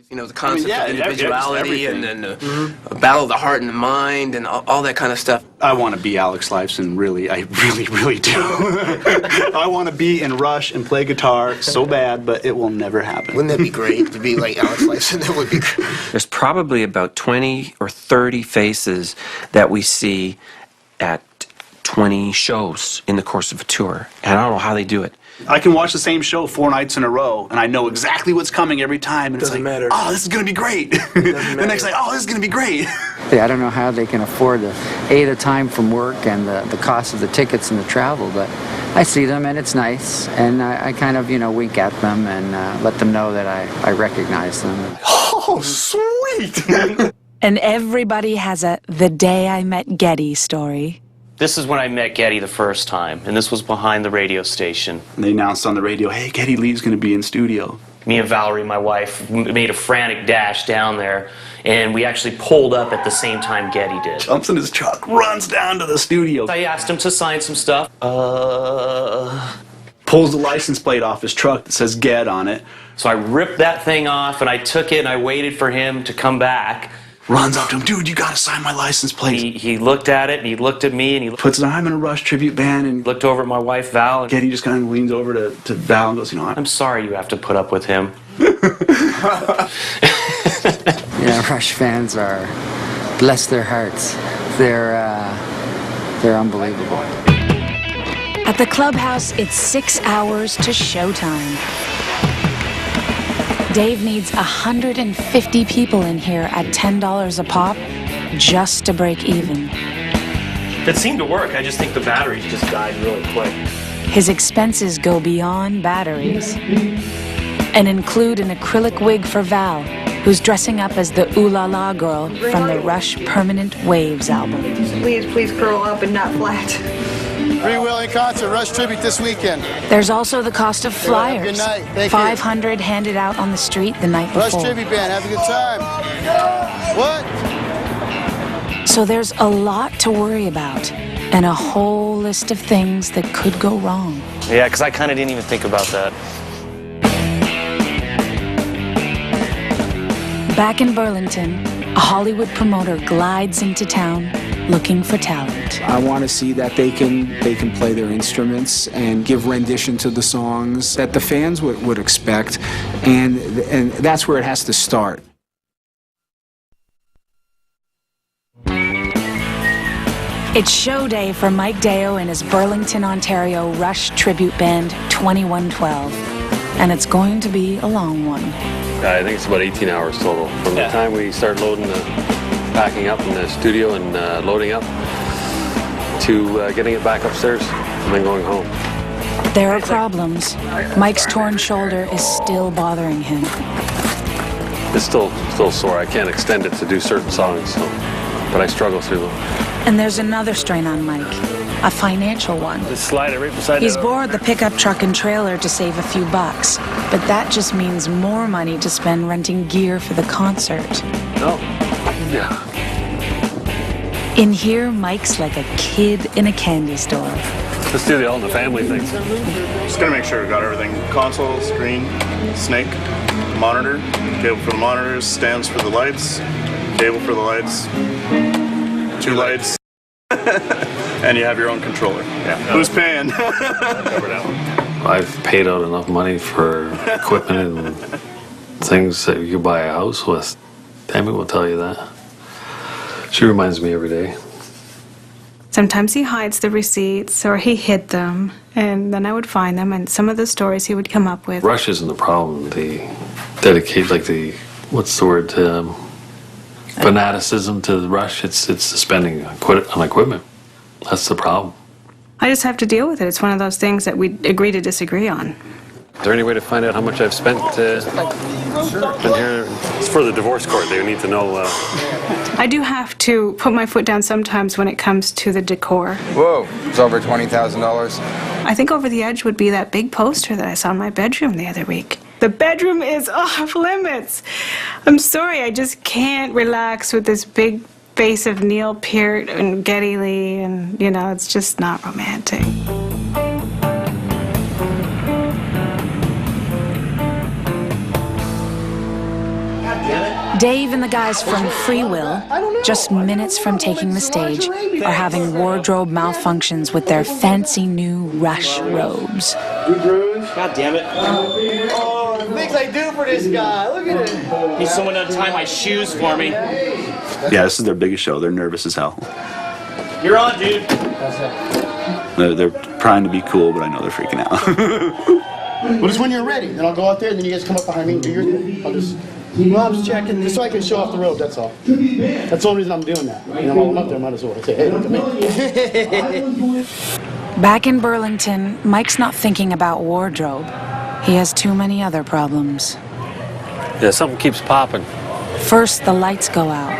You know, the concept of individuality and then a battle of the heart and the mind and all that kind of stuff. I want to be Alex Lifeson, really. I really do. I want to be in Rush and play guitar so bad, but it will never happen. Wouldn't that be great to be like Alex Lifeson? That would be great. There's probably about 20 or 30 faces that we see at 20 shows in the course of a tour. And I don't know how they do it. I can watch the same show 4 nights in a row, and I know exactly what's coming every time. And Doesn't matter. Oh, this is going to be great. The next night, oh, this is going to be great. I don't know how they can afford the the time from work and the cost of the tickets and the travel, but I see them, and it's nice. And I kind of, wink at them and let them know that I recognize them. Oh, sweet! And everybody has a "the day I met Geddy" story. This is when I met Geddy the first time, and this was behind the radio station. And they announced on the radio, hey, Geddy Lee's going to be in studio. Me and Valerie, my wife, made a frantic dash down there, and we actually pulled up at the same time Geddy did. Jumps in his truck, runs down to the studio. I asked him to sign some stuff. Pulls the license plate off his truck that says Ged on it. So I ripped that thing off, and I took it, and I waited for him to come back. Runs up to him, dude, you gotta sign my license plate. He looked at it, and he looked at me, and he puts an I'm in a Rush tribute band, and looked over at my wife, Val. And Geddy just kind of leans over to Val and goes, I'm sorry you have to put up with him. Yeah, Rush fans are, bless their hearts. They're unbelievable. At the clubhouse, it's 6 hours to showtime. Dave needs 150 people in here at $10 a pop just to break even. It seemed to work. I just think the batteries just died really quick. His expenses go beyond batteries and include an acrylic wig for Val, who's dressing up as the Ooh La La girl from the Rush Permanent Waves album. Please curl up and not flat. Freewheeling concert, Rush tribute this weekend. There's also the cost of flyers. Good night. Thank 500 handed out on the street the night before. Rush tribute band, have a good time. What? So there's a lot to worry about and a whole list of things that could go wrong. Yeah, because I kind of didn't even think about that. Back in Burlington, a Hollywood promoter glides into town looking for talent. I want to see that they can play their instruments and give rendition to the songs that the fans would expect, and that's where it has to start. It's show day for Mike Deyo and his Burlington, Ontario Rush tribute band 2112, and it's going to be a long one. I think it's about 18 hours total from the time we start loading packing up in the studio and loading up to getting it back upstairs and then going home. There are problems. Mike's torn shoulder is still bothering him. It's still sore. I can't extend it to do certain songs, but I struggle through them. And there's another strain on Mike, a financial one. Just slide it right beside He's borrowed the pickup truck and trailer to save a few bucks, but that just means more money to spend renting gear for the concert. No. Yeah. In here, Mike's like a kid in a candy store. Let's do the All in the Family thing. Just gonna make sure we got everything. Console, screen, snake, monitor, cable for the monitors, stands for the lights, cable for the lights, 2 lights, and you have your own controller. Yeah. Who's paying? I've paid out enough money for equipment and things that you could buy a house with. Tammy will tell you that. She reminds me every day. Sometimes he hides the receipts, or he hid them, and then I would find them, and some of the stories he would come up with. Rush isn't the problem. The dedicate, like the, what's the word, fanaticism to the Rush. It's the spending on equipment. That's the problem. I just have to deal with it. It's one of those things that we agree to disagree on. Is there any way to find out how much I've spent in here? It's for the divorce court. They need to know. I do have to put my foot down sometimes when it comes to the decor. Whoa, it's over $20,000. I think over the edge would be that big poster that I saw in my bedroom the other week. The bedroom is off limits. I'm sorry, I just can't relax with this big face of Neil Peart and Geddy Lee, and, it's just not romantic. Dave and the guys from Free Will, just minutes from taking the stage, are having wardrobe malfunctions with their fancy new Rush robes. God damn it. Oh, the things I do for this guy. Look at it. Need someone to tie my shoes for me. Yeah, this is their biggest show. They're nervous as hell. You're on, dude. They're trying to be cool, but I know they're freaking out. Well, just when you're ready, then I'll go out there, and then you guys come up behind me and do your thing. I'll just... Rob's checking. Just so I can show off the robe, that's all. That's the only reason I'm doing that. You know, while I'm up there, I might as well say, hey, look at me. Back in Burlington, Mike's not thinking about wardrobe. He has too many other problems. Yeah, something keeps popping. First, the lights go out.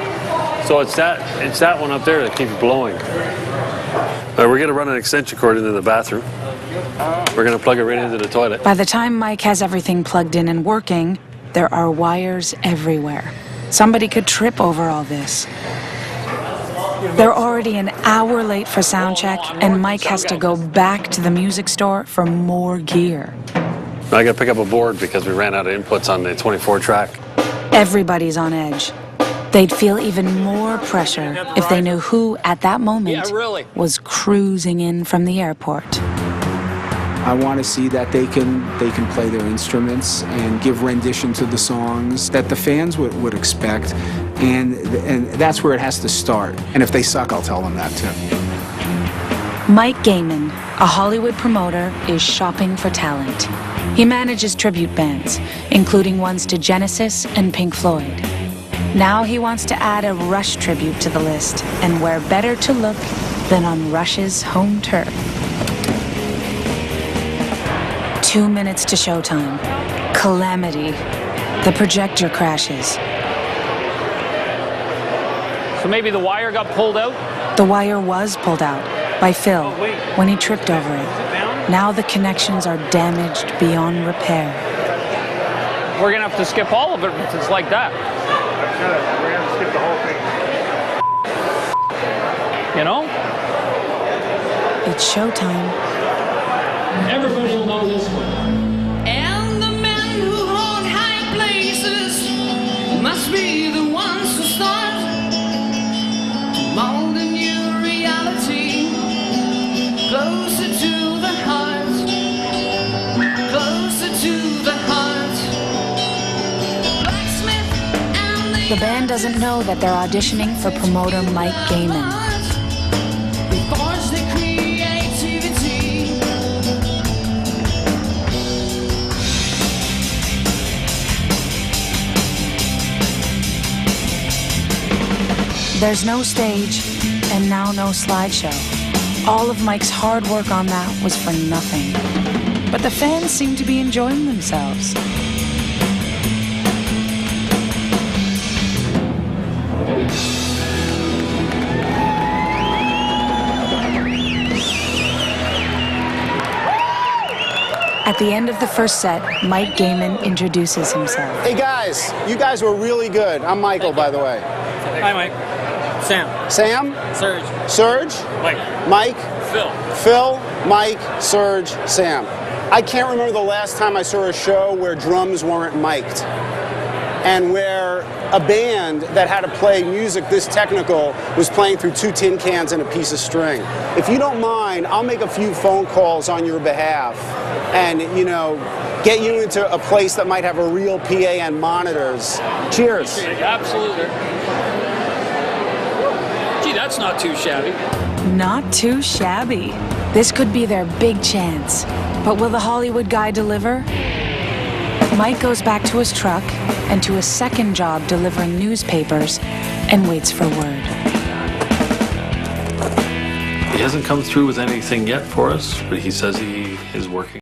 So it's that one up there that keeps blowing. We're going to run an extension cord into the bathroom. We're going to plug it right into the toilet. By the time Mike has everything plugged in and working, there are wires everywhere. Somebody could trip over all this. They're already an hour late for sound check, and Mike has to go back to the music store for more gear. I got to pick up a board because we ran out of inputs on the 24 track. Everybody's on edge. They'd feel even more pressure if they knew who, at that moment, was cruising in from the airport. I want to see that they can play their instruments and give rendition to the songs that the fans would expect, and that's where it has to start. And if they suck, I'll tell them that too. Mike Gaiman, a Hollywood promoter, is shopping for talent. He manages tribute bands, including ones to Genesis and Pink Floyd. Now he wants to add a Rush tribute to the list, and where better to look than on Rush's home turf. 2 minutes to showtime. Calamity. The projector crashes. So maybe the wire got pulled out? The wire was pulled out by Phil when he tripped over it. Now the connections are damaged beyond repair. We're going to have to skip all of it if it's like that. We're going to skip the whole thing. You know? It's showtime. Everybody will know this one. And the men who hold high places must be the ones who start to mold a new reality closer to the heart, closer to the heart. Blacksmith and The band doesn't know that they're auditioning for promoter Mike Gaiman. forge the creativity. There's no stage, and now no slideshow. All of Mike's hard work on that was for nothing. But the fans seem to be enjoying themselves. At the end of the first set, Mike Gaiman introduces himself. Hey guys, you guys were really good. I'm Michael, by the way. Hi, Mike. Sam. Sam? Serge. Serge? Mike. Mike? Phil. Phil, Mike, Serge, Sam. I can't remember the last time I saw a show where drums weren't mic'd and where a band that had to play music this technical was playing through 2 tin cans and a piece of string. If you don't mind, I'll make a few phone calls on your behalf and, you know, get you into a place that might have a real PA and monitors. Cheers. Absolutely. Gee, that's not too shabby. Not too shabby. This could be their big chance. But will the Hollywood guy deliver? Mike goes back to his truck and to a second job delivering newspapers and waits for word. He hasn't come through with anything yet for us, but he says he is working.